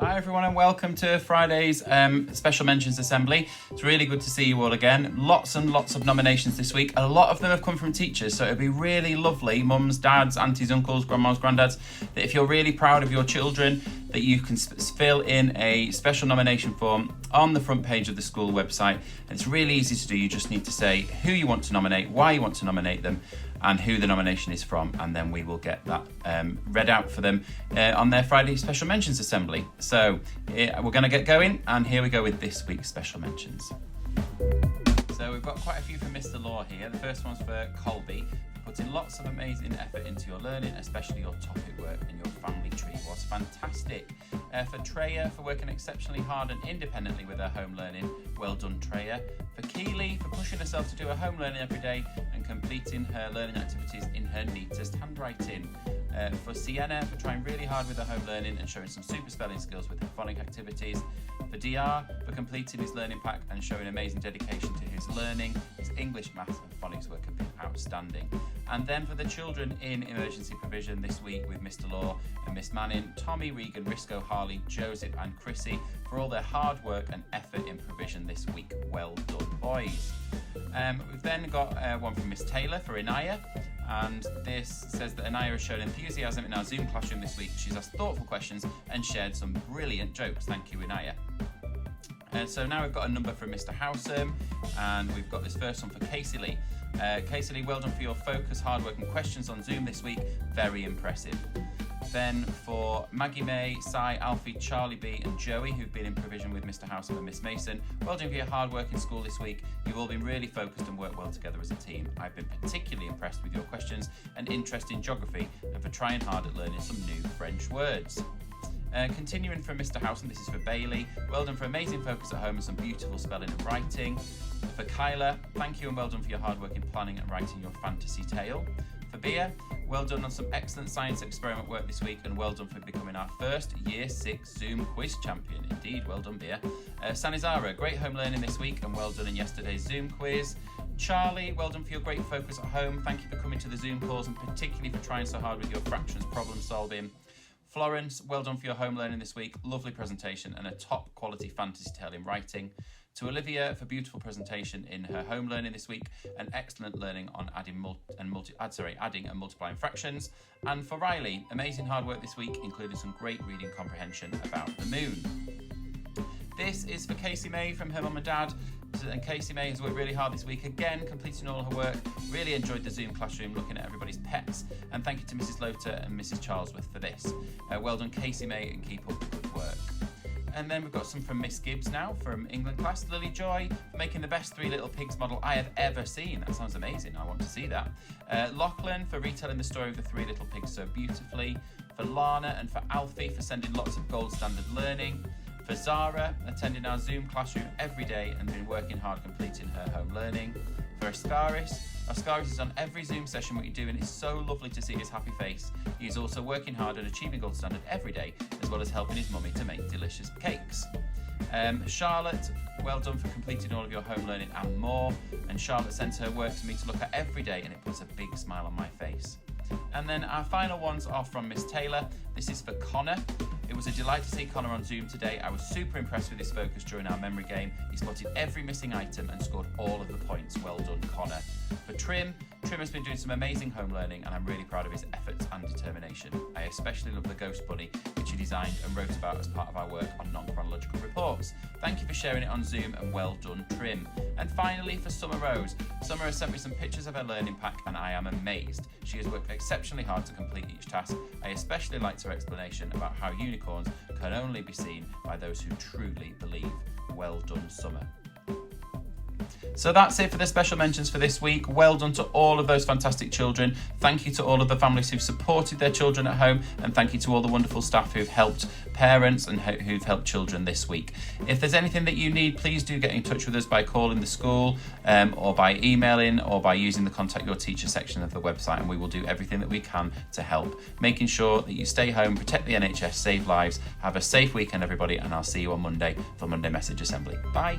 Hi everyone and welcome to Friday's Special Mentions Assembly. It's really good to see you all again. Lots and lots of nominations this week. A lot of them have come from teachers, so it'd be really lovely, mums, dads, aunties, uncles, grandmas, granddads, that if you're really proud of your children, that you can fill in a special nomination form on the front page of the school website. And it's really easy to do. You just need to say who you want to nominate, why you want to nominate them, and who the nomination is from, and then we will get that read out for them on their Friday Special Mentions Assembly. So we're going to get going, and here we go with this week's Special Mentions. So we've got quite a few from Mr. Law here. The first one's for Colby, for putting lots of amazing effort into your learning, especially your topic work and your family tree was fantastic. For Treya, for working exceptionally hard and independently with her home learning. Well done, Treya. For Keely, for pushing herself to do her home learning every day and completing her learning activities in her neatest handwriting. For Sienna, for trying really hard with her home learning and showing some super spelling skills with her phonic activities. For DR, for completing his learning pack and showing amazing dedication to his learning. His English, maths and phonics work have been outstanding. And then for the children in emergency provision this week with Mr. Law and Miss Manning, Tommy, Regan, Risco, Harley, Joseph and Chrissy for all their hard work and effort in provision this week. Well done, boys. We've then got one from Miss Taylor for Inaya, and this says that Inaya has shown enthusiasm in our Zoom classroom this week. She's asked thoughtful questions and shared some brilliant jokes. Thank you, Inaya. So now we've got a number from Mr. Howsam, and we've got this first one for Casey Lee. Casey Lee, well done for your focus, hard work and questions on Zoom this week. Very impressive. Then for Maggie May, Sai, Alfie, Charlie B and Joey, who've been in provision with Mr. Howsam and Miss Mason. Well done for your hard work in school this week. You've all been really focused and worked well together as a team. I've been particularly impressed with your questions and interest in geography and for trying hard at learning some new French words. Continuing from Mr. Howsam, this is for Bailey. Well done for amazing focus at home and some beautiful spelling and writing. For Kyla, thank you and well done for your hard work in planning and writing your fantasy tale. For Bea, well done on some excellent science experiment work this week and well done for becoming our first Year 6 Zoom quiz champion. Indeed, well done, Bea. Sanizara, great home learning this week and well done in yesterday's Zoom quiz. Charlie, well done for your great focus at home. Thank you for coming to the Zoom calls and particularly for trying so hard with your fractions problem solving. Florence, well done for your home learning this week. Lovely presentation and a top quality fantasy tale in writing. To Olivia for beautiful presentation in her home learning this week and excellent learning on adding and multiplying fractions. And for Riley, amazing hard work this week, including some great reading comprehension about the moon. This is for Casey May from her mum and dad. And Casey May has worked really hard this week, again completing all her work. Really enjoyed the Zoom classroom, looking at everybody's pets. And thank you to Mrs. Loter and Mrs. Charlesworth for this. Well done, Casey May, and keep up the good work. And then we've got some from Miss Gibbs now, from England class. Lily Joy, for making the best Three Little Pigs model I have ever seen. That sounds amazing, I want to see that. Lachlan, for retelling the story of the Three Little Pigs so beautifully. For Lana and for Alfie, for sending lots of gold standard learning. For Zara, attending our Zoom classroom every day and been working hard completing her home learning. For Ascaris is on every Zoom session what you do and it's so lovely to see his happy face. He is also working hard and achieving gold standard every day, as well as helping his mummy to make delicious cakes. Charlotte, well done for completing all of your home learning and more. And Charlotte sends her work to me to look at every day and it puts a big smile on my face. And then our final ones are from Miss Taylor. This is for Connor. It was a delight to see Connor on Zoom today. I was super impressed with his focus during our memory game. He spotted every missing item and scored all of the points. Well done, Connor. For Trim has been doing some amazing home learning and I'm really proud of his efforts and determination. I especially love the Ghost Bunny, which he designed and wrote about as part of our work on non-chronological reports. Thank you for sharing it on Zoom and well done, Trim. And finally for Summer Rose. Summer has sent me some pictures of her learning pack and I am amazed. She has worked exceptionally hard to complete each task. I especially liked her explanation about how unicorns can only be seen by those who truly believe. Well done, Summer. So that's it for the special mentions for this week. Well done to all of those fantastic children. Thank you to all of the families who've supported their children at home, and thank you to all the wonderful staff who've helped parents and who've helped children this week. If there's anything that you need, please do get in touch with us by calling the school or by emailing or by using the Contact Your Teacher section of the website, and we will do everything that we can to help, making sure that you stay home, protect the NHS, save lives. Have a safe weekend, everybody, and I'll see you on Monday for Monday Message Assembly. Bye.